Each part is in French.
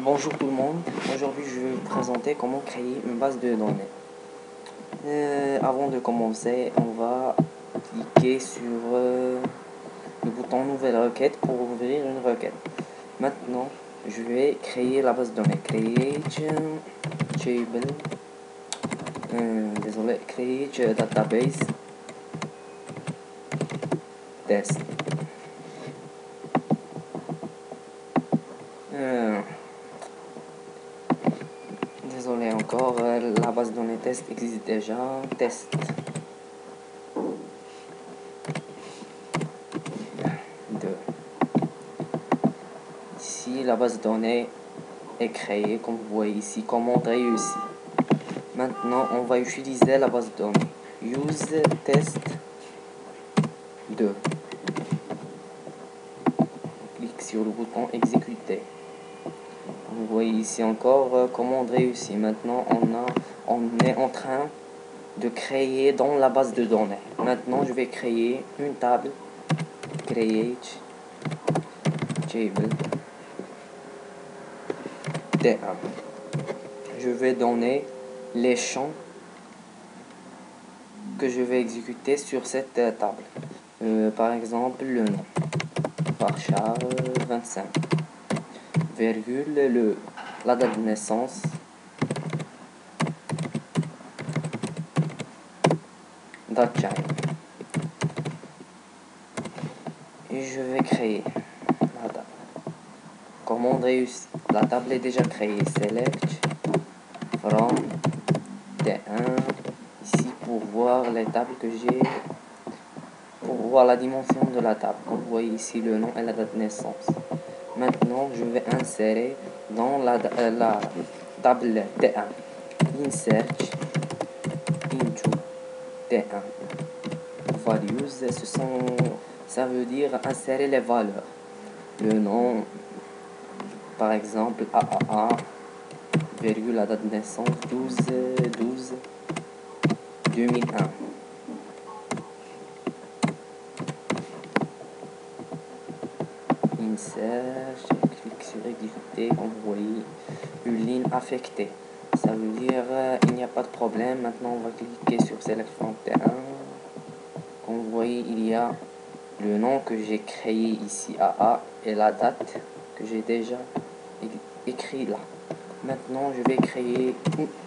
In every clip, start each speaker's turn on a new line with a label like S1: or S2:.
S1: Bonjour tout le monde, aujourd'hui je vais vous présenter comment créer une base de données. Avant de commencer, on va cliquer sur le bouton nouvelle requête pour ouvrir une requête. Maintenant, je vais créer la base de données. Create table, create database test. Désolé encore, la base de données test existe déjà. Test 2. Ici, la base de données est créée, comme vous voyez ici, commande réussie. Maintenant, on va utiliser la base de données. Use test 2. On clique sur le bouton exécuter. Vous voyez ici encore commande réussie. Maintenant, on est en train de créer dans la base de données. Maintenant, je vais créer une table. Create table T1. Je vais donner les champs que je vais exécuter sur cette table. Par exemple, le nom. Varchar 25. Virgule, la date de naissance. Date time. Et je vais créer la table. Commande réussie. La table est déjà créée. Select from T1. Ici pour voir les tables que j'ai. Pour voir la dimension de la table. Vous voyez ici le nom et la date de naissance. Maintenant, je vais insérer dans la table T1. Insert into T1. Values, ça veut dire insérer les valeurs. Le nom, par exemple, AAA, virgule, la date de naissance, 12/12/2001. Insert, je clique sur exécuter, comme vous voyez, une ligne affectée. Ça veut dire il n'y a pas de problème. Maintenant, on va cliquer sur sélection T1. Comme vous voyez, il y a le nom que j'ai créé ici, AA, et la date que j'ai déjà écrit là. Maintenant, je vais créer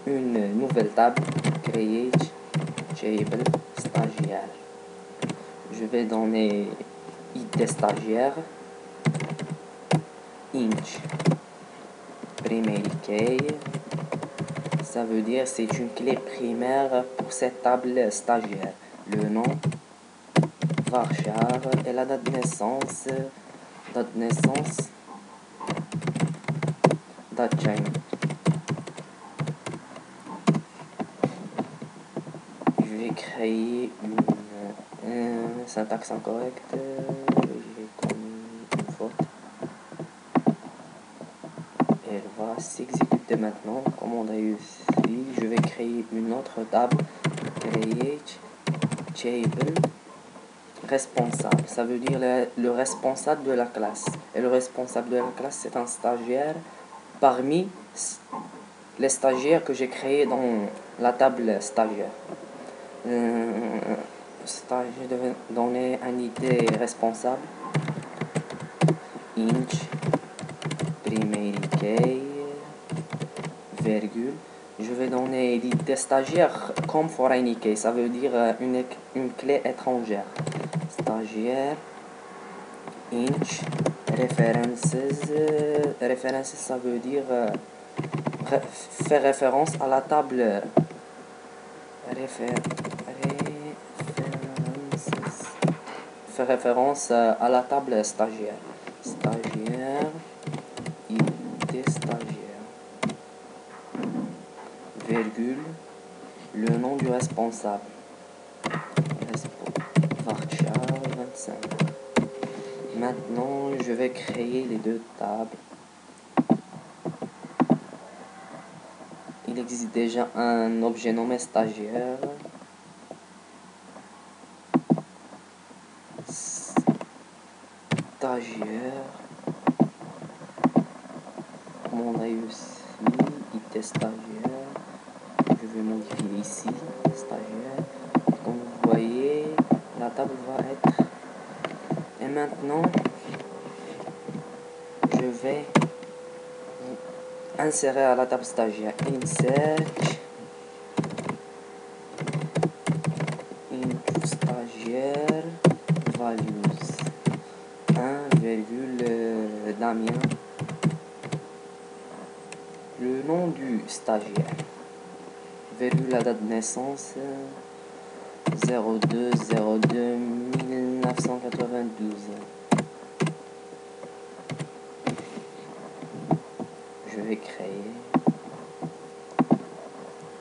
S1: une nouvelle table. Create table stagiaire. Je vais donner ID stagiaire. Inch primary key. Ça veut dire c'est une clé primaire pour cette table stagiaire. Le nom, Varchar, et la date de naissance. Date de naissance. Date time. Je vais créer une syntaxe incorrecte. J'ai commis une faute. Elle va s'exécuter maintenant. Commande réussie. Je vais créer une autre table. Create table responsable. Ça veut dire le responsable de la classe. Et le responsable de la classe, c'est un stagiaire parmi les stagiaires que j'ai créés dans la table stagiaire. Je devais donner un ID responsable. Inch primary key, virgule. Je vais donner l'ID stagiaire comme foreign key. Ça veut dire une clé étrangère. Stagiaire. Inch references. References, ça veut dire faire référence à la table. Faire référence à la table stagiaire. Stagiaire, ID stagiaire, virgule, le nom du responsable. Varchar 25. Maintenant, je vais créer les deux tables. Il existe déjà un objet nommé stagiaire. Stagiaire. commande IEC, IT stagiaire. Je vais modifier ici, stagiaire. Comme vous voyez, la table va être. Et maintenant, je vais insérer à la table stagiaire insert into stagiaire values 1, Damien, le nom du stagiaire, virgule la date de naissance 02/02/1992. Je vais créer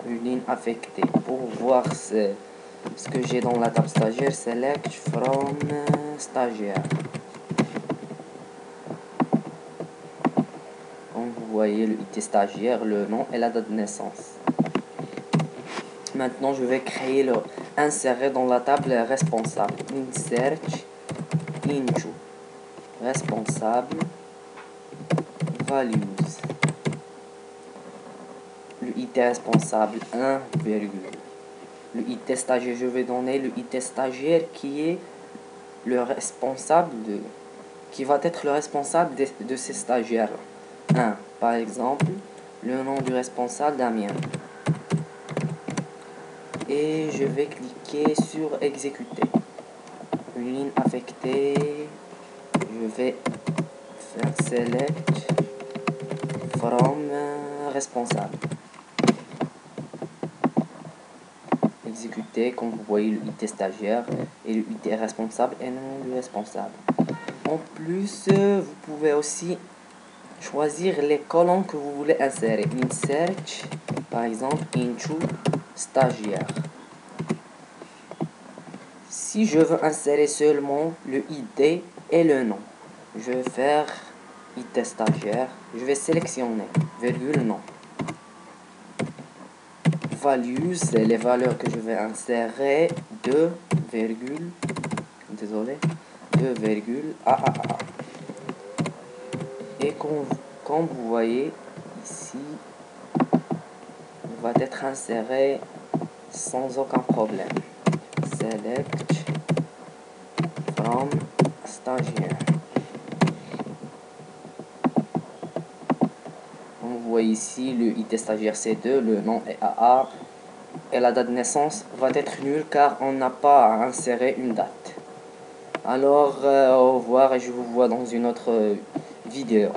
S1: une ligne affectée pour voir ce que j'ai dans la table stagiaire. Select from stagiaire. Comme vous voyez, le IT stagiaire, le nom et la date de naissance. Maintenant, je vais insérer dans la table responsable. Insert into responsable values. Le IT responsable 1, le IT stagiaire, je vais donner le IT stagiaire qui est le responsable qui va être le responsable de ces stagiaires. 1, par exemple, le nom du responsable Damien. Et je vais cliquer sur exécuter. Une ligne affectée. Je vais faire select from responsable. Exécuter, comme vous voyez, le IT stagiaire et le IT responsable et non le responsable. En plus, vous pouvez aussi choisir les colonnes que vous voulez insérer. Insert, par exemple, into stagiaire. Si je veux insérer seulement le ID et le nom, je vais faire IT stagiaire. Je vais sélectionner, virgule, nom. Values, c'est les valeurs que je vais insérer, 2, désolé, 2, AAA. Et comme vous voyez ici, il va être inséré sans aucun problème. Select from stagiaire. Comme vous voyez ici, le IT stagiaire C2, le nom est AA et la date de naissance va être nulle car on n'a pas à insérer une date. Alors, au revoir et je vous vois dans une autre vidéo.